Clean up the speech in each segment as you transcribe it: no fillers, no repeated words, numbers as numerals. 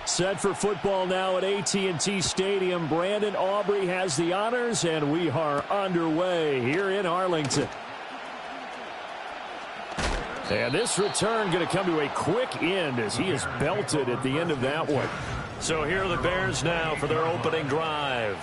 Set for football now at AT&T Stadium. Brandon Aubrey has the honors, and we are underway here in Arlington. And this return going to come to a quick end as he is belted at the end of that one. So here are the Bears now for their opening drive.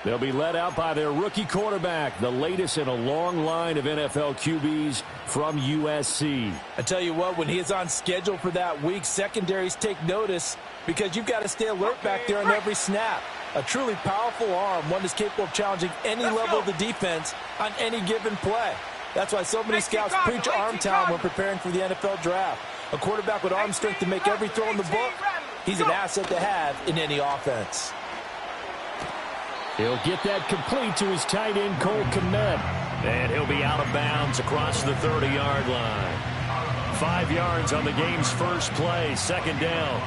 They'll be led out by their rookie quarterback, the latest in a long line of NFL QBs from USC. I tell you what, when he is on schedule for that week, secondaries take notice because you've got to stay alert back there on every snap. A truly powerful arm, one that's capable of challenging any level of the defense on any given play. That's why so many scouts preach arm talent when preparing for the NFL draft. A quarterback with arm strength to make every throw in the book, he's an asset to have in any offense. He'll get that complete to his tight end, Cole Kmet. And he'll be out of bounds across the 30-yard line. 5 yards on the game's first play, second down.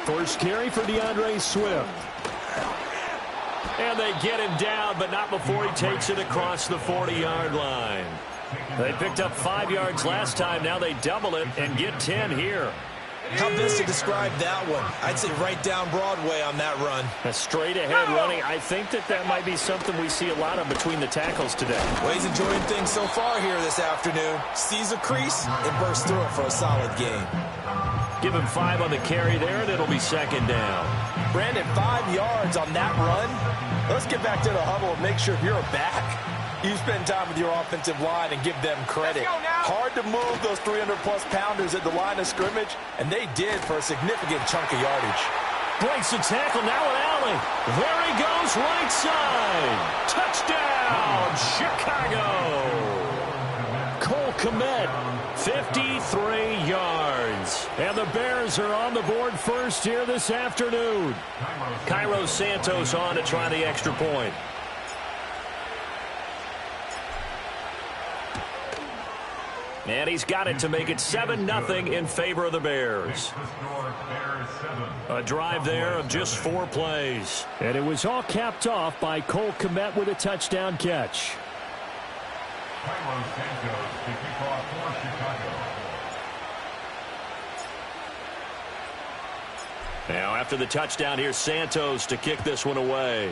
First carry for DeAndre Swift. And they get him down, but not before he takes it across the 40-yard line. They picked up 5 yards last time. Now they double it and get 10 here. How best to describe that one? I'd say right down Broadway on that run. A straight-ahead running. I think that might be something we see a lot of between the tackles today. Well, he's enjoying things so far here this afternoon. Sees a crease and bursts through it for a solid game. Give him 5 on the carry there, and it'll be second down. Brandon, 5 yards on that run. Let's get back to the huddle and make sure you're back. You spend time with your offensive line and give them credit. Hard to move those 300-plus pounders at the line of scrimmage, and they did for a significant chunk of yardage. Breaks the tackle, now an alley. There he goes, right side. Touchdown, Chicago. Cole Kmet, 53 yards. And the Bears are on the board first here this afternoon. Cairo Santos on to try the extra point. And he's got it to make it 7-0 in favor of the Bears. A drive there of just 4 plays. And it was all capped off by Cole Kmet with a touchdown catch. Now after the touchdown, here's Santos to kick this one away.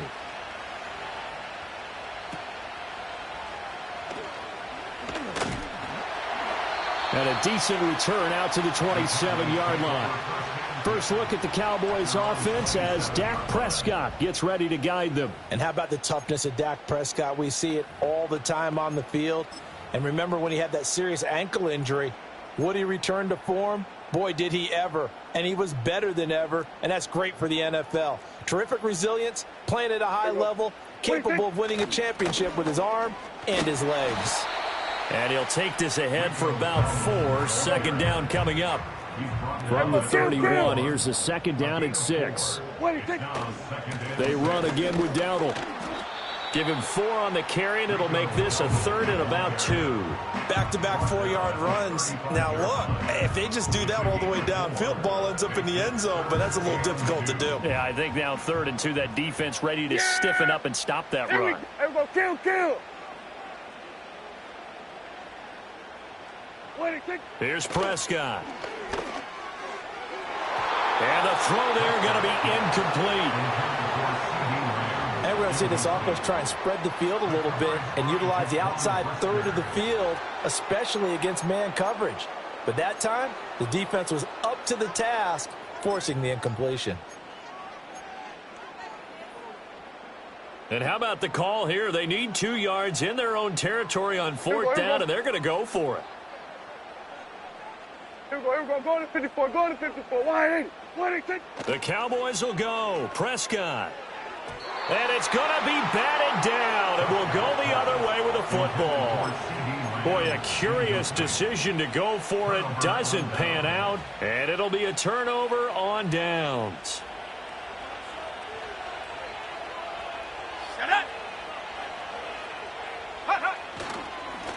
And a decent return out to the 27-yard line. First look at the Cowboys offense as Dak Prescott gets ready to guide them. And how about the toughness of Dak Prescott? We see it all the time on the field. And remember when he had that serious ankle injury, would he return to form? Boy, did he ever. And he was better than ever, and that's great for the NFL. Terrific resilience, playing at a high level, capable of winning a championship with his arm and his legs. And he'll take this ahead for about 4. Second down coming up. From the 31, here's the second down and 6. They run again with Dowdle. Give him 4 on the carry, and it'll make this a 3rd and about 2. Back-to-back 4-yard runs. Now, look, if they just do that all the way downfield, ball ends up in the end zone, but that's a little difficult to do. Yeah, I think now 3rd and 2, that defense ready to stiffen up and stop that run. Kill. Here's Prescott. And the throw there going to be incomplete. And we're going to see this offense try and spread the field a little bit and utilize the outside third of the field, especially against man coverage. But that time, the defense was up to the task, forcing the incompletion. And how about the call here? They need 2 yards in their own territory on 4th down, and they're going to go for it. Here we go. Go to 54. Go to 54. Wide. The Cowboys will go. Prescott. And it's going to be batted down. It will go the other way with the football. Boy, a curious decision to go for it. Doesn't pan out. And it'll be a turnover on downs.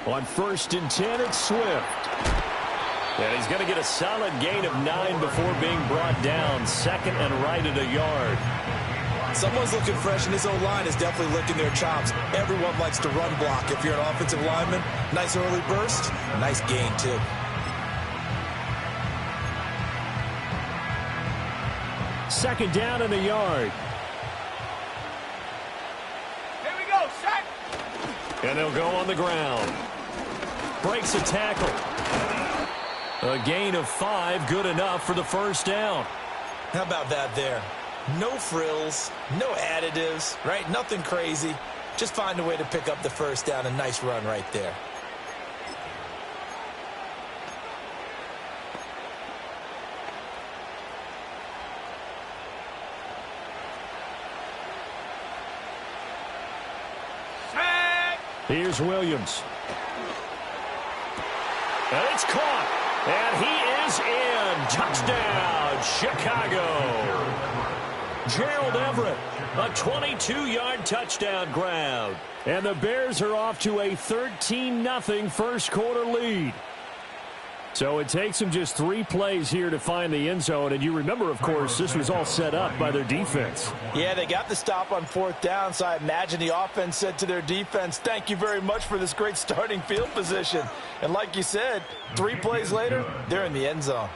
On 1st and 10, it's Swift. And he's going to get a solid gain of 9 before being brought down. 2nd and right at a yard. Someone's looking fresh, and this O-line is definitely licking their chops. Everyone likes to run block if you're an offensive lineman. Nice early burst, nice gain, too. Second down in the yard. Here we go, sack. And they'll go on the ground. Breaks a tackle. A gain of 5, good enough for the first down. How about that there? No frills, no additives, right? Nothing crazy. Just find a way to pick up the first down. A nice run right there. Here's Williams. And it's caught. And he is in. Touchdown, Chicago. Gerald Everett, a 22-yard touchdown grab. And the Bears are off to a 13-0 first quarter lead. So it takes them just 3 plays here to find the end zone. And you remember, of course, this was all set up by their defense. Yeah, they got the stop on 4th down, so I imagine the offense said to their defense, thank you very much for this great starting field position. And like you said, 3 plays later, they're in the end zone.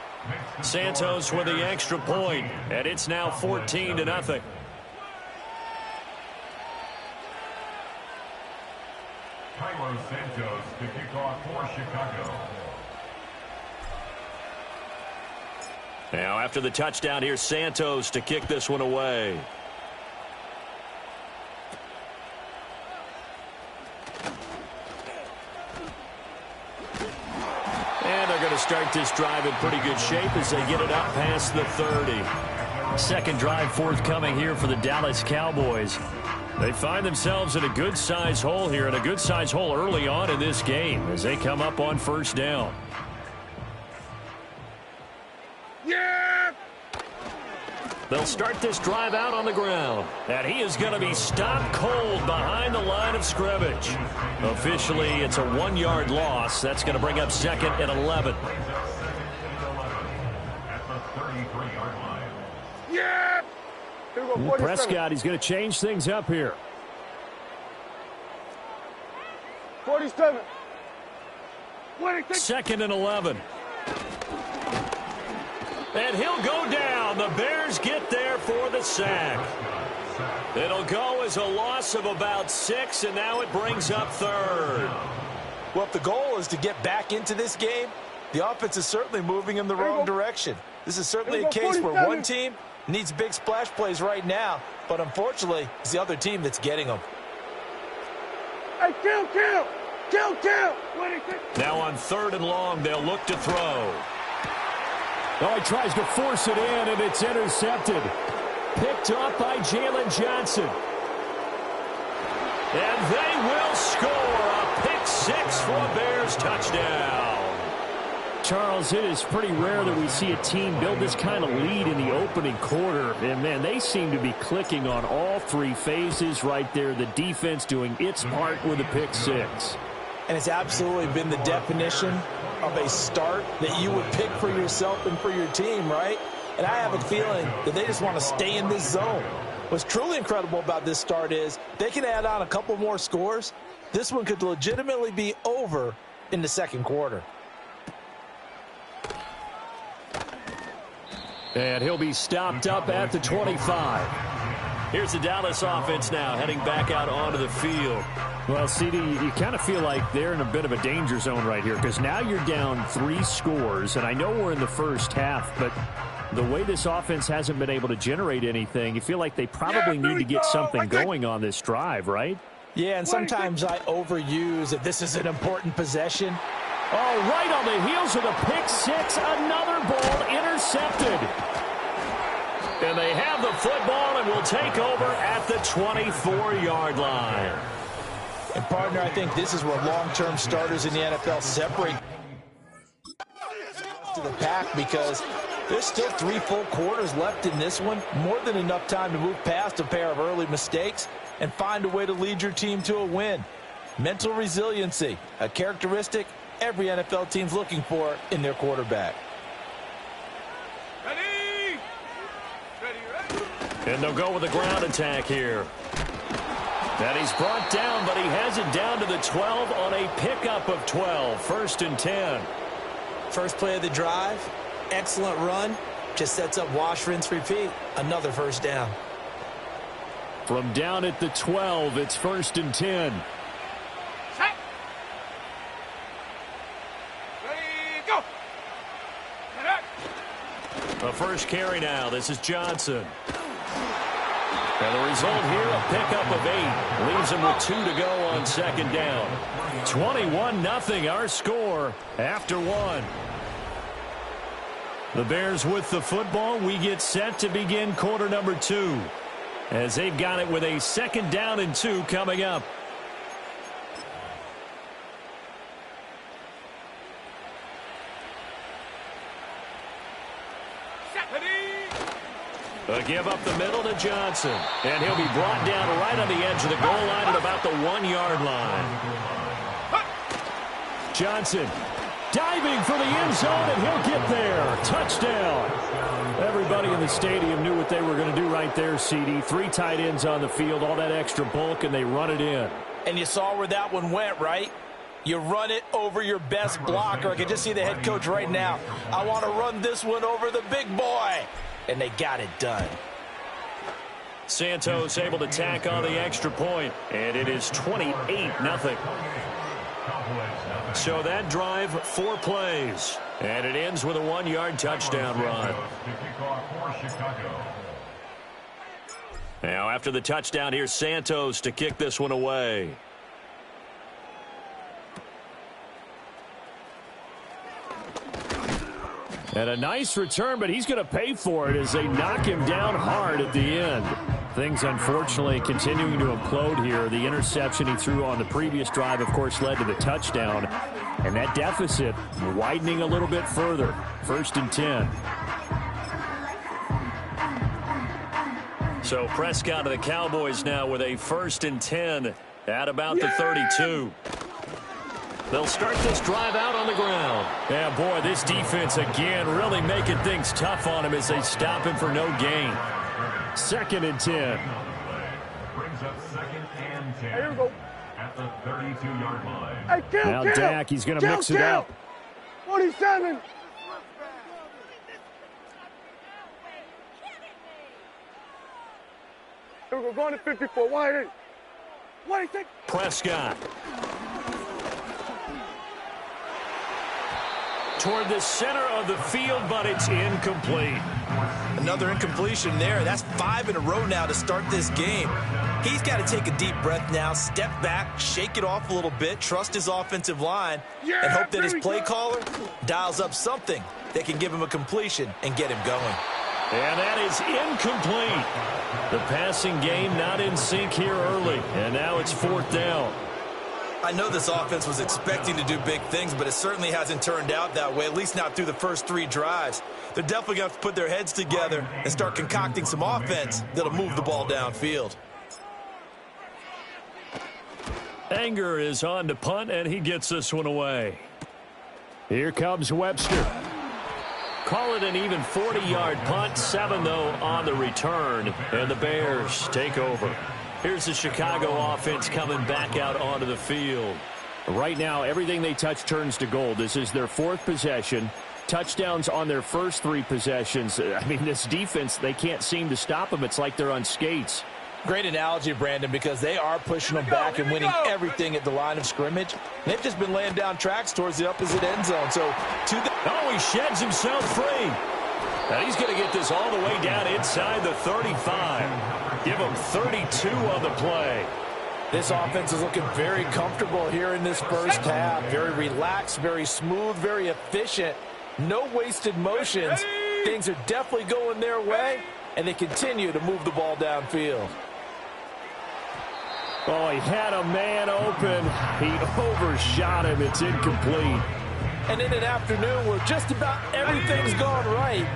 Santos with the extra point, and it's now 14-0. Carlos Santos to kick off for Chicago. Now after the touchdown, here's Santos to kick this one away. And they're going to start this drive in pretty good shape as they get it up past the 30. Second drive forthcoming here for the Dallas Cowboys. They find themselves in a good-size hole here, and a good-size hole early on in this game as they come up on first down. Yeah! They'll start this drive out on the ground. And he is going to be stopped cold behind the line of scrimmage. Officially, it's a 1-yard loss. That's going to bring up second and 11. Yeah! Here we go, 47. Prescott, he's going to change things up here. 47. 26. Second and 11. And he'll go down. The Bears get there for the sack. It'll go as a loss of about 6, and now it brings up third. Well, if the goal is to get back into this game, the offense is certainly moving in the wrong direction. This is certainly a case where one team needs big splash plays right now, but unfortunately, it's the other team that's getting them. Hey, kill! 26. Now on 3rd and long, they'll look to throw. Oh, he tries to force it in, and it's intercepted. Picked up by Jalen Johnson. And they will score a pick 6 for a Bears touchdown. Charles, it is pretty rare that we see a team build this kind of lead in the opening quarter. And, man, they seem to be clicking on all 3 phases right there. The defense doing its part with a pick 6. And it's absolutely been the definition of a start that you would pick for yourself and for your team, right? And I have a feeling that they just want to stay in this zone. What's truly incredible about this start is they can add on a couple more scores. This one could legitimately be over in the second quarter. And he'll be stopped up at the 25. Here's the Dallas offense now heading back out onto the field. Well, CD, you kind of feel like they're in a bit of a danger zone right here because now you're down 3 scores, and I know we're in the first half, but the way this offense hasn't been able to generate anything, you feel like they probably need to get something going on this drive, right? Yeah, and sometimes I overuse if this is an important possession. Oh, right on the heels of the pick 6, another ball intercepted. And they have the football and will take over at the 24-yard line. And, partner, I think this is where long-term starters in the NFL separate to the pack because there's still 3 full quarters left in this one. More than enough time to move past a pair of early mistakes and find a way to lead your team to a win. Mental resiliency, a characteristic every NFL team's looking for in their quarterback. Ready? Ready, ready. And they'll go with a ground attack here. And he's brought down, but he has it down to the 12 on a pickup of 12. 1st and 10. First play of the drive. Excellent run. Just sets up wash, rinse, repeat. Another first down. From down at the 12, it's 1st and 10. Set. Ready, go. The first carry now. This is Johnson. And the result here, a pickup of 8. Leaves him with 2 to go on 2nd down. 21-0 our score after 1. The Bears with the football. We get set to begin quarter number 2. As they've got it with a 2nd down and 2 coming up. A give up the middle to Johnson. And he'll be brought down right on the edge of the goal line at about the 1-yard line. Johnson diving for the end zone, and he'll get there. Touchdown. Everybody in the stadium knew what they were going to do right there, CD. 3 tight ends on the field, all that extra bulk, and they run it in. And you saw where that one went, right? You run it over your best blocker. I can just see the head coach right now. I want to run this one over the big boy. And they got it done. Santos able to tack on the extra point, and it is 28-0. So that drive, 4 plays, and it ends with a 1-yard touchdown run. Now after the touchdown, here's Santos to kick this one away. And a nice return, but he's going to pay for it as they knock him down hard at the end. Things, unfortunately, continuing to implode here. The interception he threw on the previous drive, of course, led to the touchdown. And that deficit widening a little bit further. 1st and 10. So Prescott of the Cowboys now with a 1st and 10 at about the 32. They'll start this drive out on the ground. Yeah, boy, this defense again really making things tough on him as they stop him for no gain. 2nd and 10. Brings up 2nd and 10. Here we go. At the 32-yard line. Hey, kill, Now kill. Dak, he's going to mix it up. 47. Here we go. Going to 54. Wide in. Wide in. Prescott. Toward the center of the field, but it's incomplete. Another incompletion there. That's 5 in a row now to start this game. He's got to take a deep breath now, step back, shake it off a little bit, trust his offensive line, and hope that his play caller dials up something that can give him a completion and get him going. And that is incomplete. The passing game not in sync here early, and now it's 4th down. I know this offense was expecting to do big things, but it certainly hasn't turned out that way, at least not through the first 3 drives. They're definitely going to have to put their heads together and start concocting some offense that'll move the ball downfield. Anger is on to punt, and he gets this one away. Here comes Webster. Call it an even 40-yard punt, 7, though, on the return, and the Bears take over. Here's the Chicago offense coming back out onto the field. Right now, everything they touch turns to gold. This is their 4th possession. Touchdowns on their first 3 possessions. I mean, this defense, they can't seem to stop them. It's like they're on skates. Great analogy, Brandon, because they are pushing them back and winning everything at the line of scrimmage. They've just been laying down tracks towards the opposite end zone. So, he sheds himself free. And he's going to get this all the way down inside the 35. Give him 32 on the play. This offense is looking very comfortable here in this first half. Very relaxed, very smooth, very efficient. No wasted motions. Things are definitely going their way, and they continue to move the ball downfield. Oh, he had a man open. He overshot him. It's incomplete. And in an afternoon where just about everything's gone right,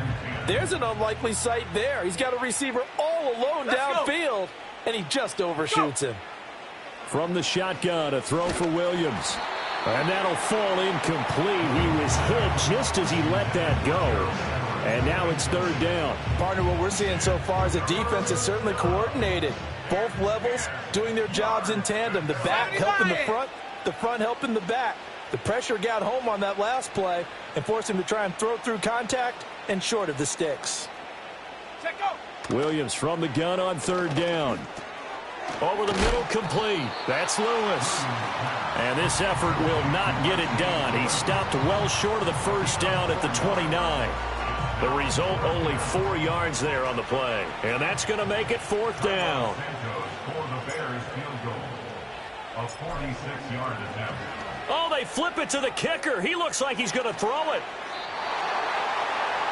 there's an unlikely sight there. He's got a receiver all alone downfield, and he just overshoots him. From the shotgun, a throw for Williams. And that'll fall incomplete. He was hit just as he let that go. And now it's third down. Partner, what we're seeing so far is a defense that's certainly coordinated. Both levels doing their jobs in tandem. The back helping the front helping the back. The pressure got home on that last play and forced him to try and throw through contact and short of the sticks. Williams from the gun on third down. Over the middle, complete. That's Lewis. And this effort will not get it done. He stopped well short of the first down at the 29. The result, only 4 yards there on the play. And that's going to make it fourth down. Oh, they flip it to the kicker. He looks like he's going to throw it.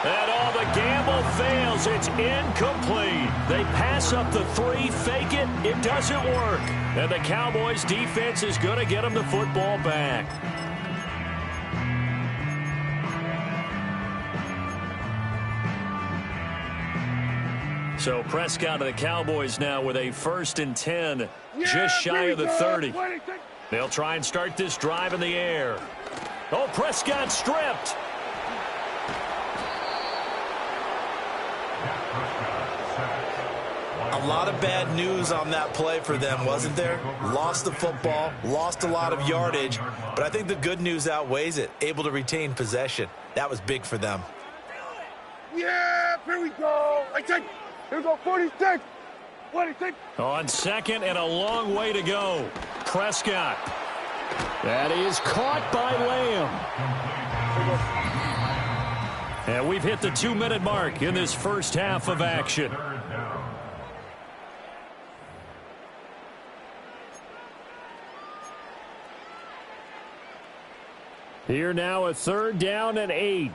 And all the gamble fails. It's incomplete. They pass up the 3, fake it. It doesn't work. And the Cowboys defense is going to get them the football back. So Prescott of the Cowboys now with a 1st and 10, just shy of the 30. They'll try and start this drive in the air. Oh, Prescott stripped. A lot of bad news on that play for them, wasn't there? Lost the football, lost a lot of yardage, but I think the good news outweighs it. Able to retain possession. That was big for them. Yeah, here we go. Here we go, 46. 26. On second and a long way to go. Prescott. That is caught by Lamb. And we've hit the 2-minute mark in this first half of action. Here now a 3rd down and 8.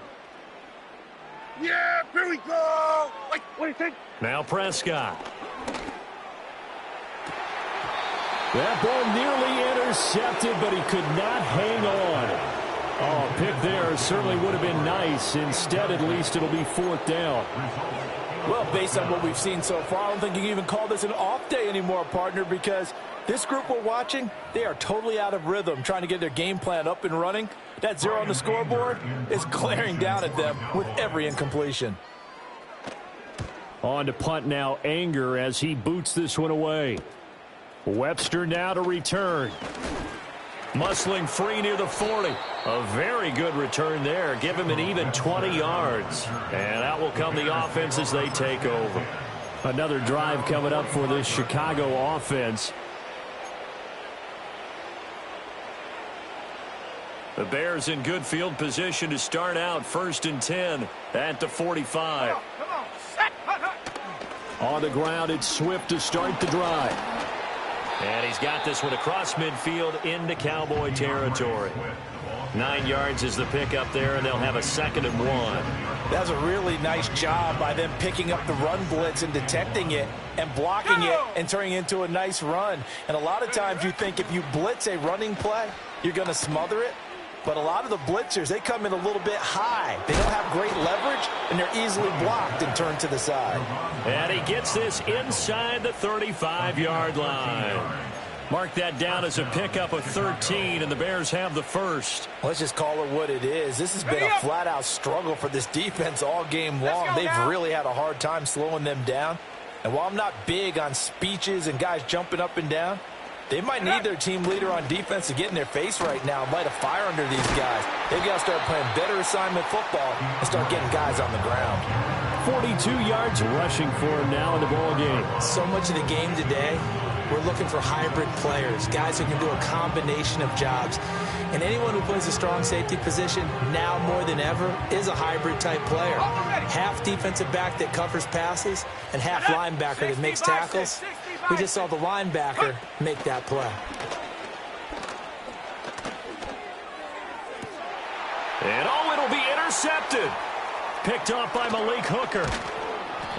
Yeah, here we go. What do you think? Now Prescott. That ball nearly intercepted, but he could not hang on. Oh, a pick there certainly would have been nice. Instead, at least it'll be 4th down. Well, based on what we've seen so far, I don't think you can even call this an off day anymore, partner, because this group we're watching, they are totally out of rhythm, trying to get their game plan up and running. That 0 on the scoreboard is glaring down at them with every incompletion. On to punt now, Anger as he boots this one away. Webster now to return. Muscling free near the 40. A very good return there. Give him an even 20 yards. And out will come the offense as they take over. Another drive coming up for this Chicago offense. The Bears in good field position to start out 1st and 10 at the 45. On the ground, it's Swift to start the drive. And he's got this one across midfield into Cowboy territory. 9 yards is the pickup there, and they'll have a 2nd and 1. That's a really nice job by them picking up the run blitz and detecting it and blocking it and turning it into a nice run. And a lot of times you think if you blitz a running play, you're going to smother it. But a lot of the blitzers, they come in a little bit high. They don't have great leverage, and they're easily blocked and turned to the side. And he gets this inside the 35-yard line. Mark that down as a pickup of 13, and the Bears have the 1st. Let's just call it what it is. This has been a flat-out struggle for this defense all game long. They've really had a hard time slowing them down. And while I'm not big on speeches and guys jumping up and down, they might need their team leader on defense to get in their face right now and light a fire under these guys. They've got to start playing better assignment football and start getting guys on the ground. 42 yards rushing for him now in the ball game. So much of the game today, we're looking for hybrid players, guys who can do a combination of jobs. And anyone who plays a strong safety position now more than ever is a hybrid type player. Half defensive back that covers passes and half linebacker that makes tackles. We just saw the linebacker make that play. And oh, it'll be intercepted. Picked off by Malik Hooker.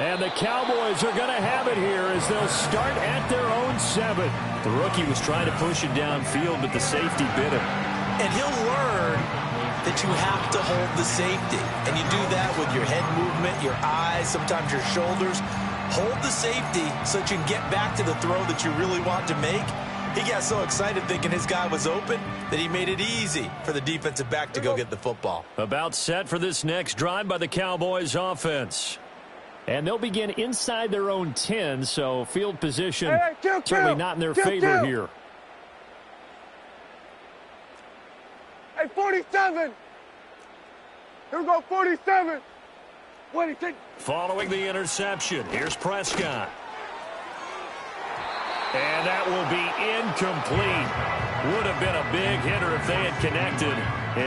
And the Cowboys are going to have it here as they'll start at their own 7. The rookie was trying to push it downfield, but the safety bit him. And he'll learn that you have to hold the safety. And you do that with your head movement, your eyes, sometimes your shoulders. Hold the safety so that you can get back to the throw that you really want to make. He got so excited thinking his guy was open that he made it easy for the defensive back to go get the football. About set for this next drive by the Cowboys offense. And they'll begin inside their own 10, so field position certainly not in their favor here. Hey, 47. Here we go, 47. Following the interception, here's Prescott. And that will be incomplete. Would have been a big hitter if they had connected.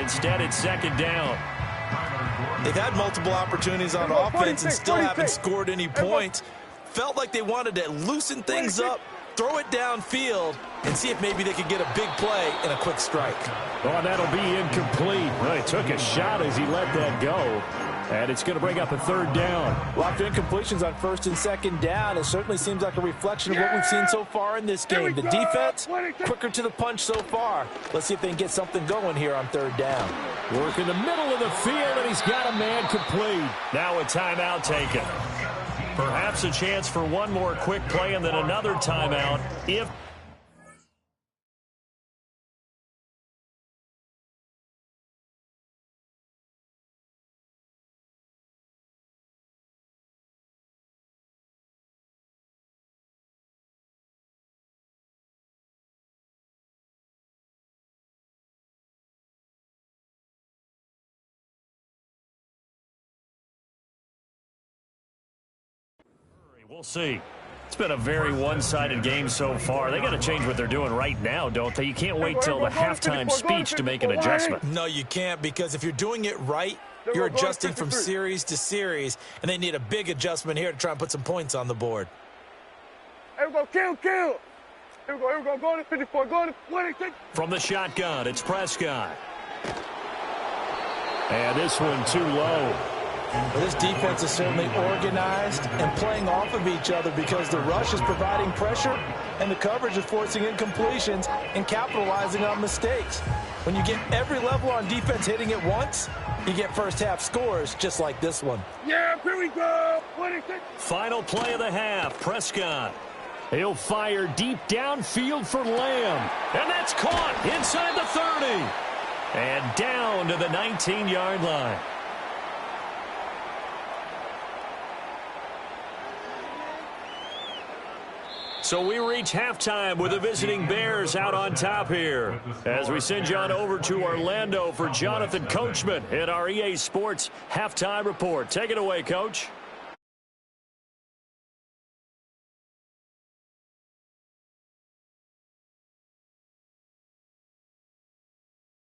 Instead, it's second down. They've had multiple opportunities on offense and still haven't scored any points. Felt like they wanted to loosen things up, throw it downfield, and see if maybe they could get a big play and a quick strike. Oh, that'll be incomplete. Well, he took a shot as he let that go. And it's going to bring up a third down. Lots of incompletions on first and second down. It certainly seems like a reflection of what we've seen so far in this game. The defense, quicker to the punch so far. Let's see if they can get something going here on third down. Work in the middle of the field, and he's got a man complete. Now a timeout taken. Perhaps a chance for one more quick play and then another timeout if... We'll see. It's been a very one-sided game so far. They got to change what they're doing right now, don't they? You can't wait till the halftime speech to make an adjustment. No, you can't, because if you're doing it right, you're adjusting from series to series, and they need a big adjustment here to try and put some points on the board. Here we go, kill. Here we go, go to 54, go to 26. From the shotgun, it's Prescott. And this one too low. Well, this defense is certainly organized and playing off of each other because the rush is providing pressure and the coverage is forcing incompletions and capitalizing on mistakes. When you get every level on defense hitting it once, you get first half scores just like this one. Yeah, here we go. 26. Final play of the half, Prescott. He'll fire deep downfield for Lamb. And that's caught inside the 30. And down to the 19-yard line. So we reach halftime with the visiting Bears out on top here. As we send you on over to Orlando for Jonathan Coachman in our EA Sports Halftime Report. Take it away, Coach.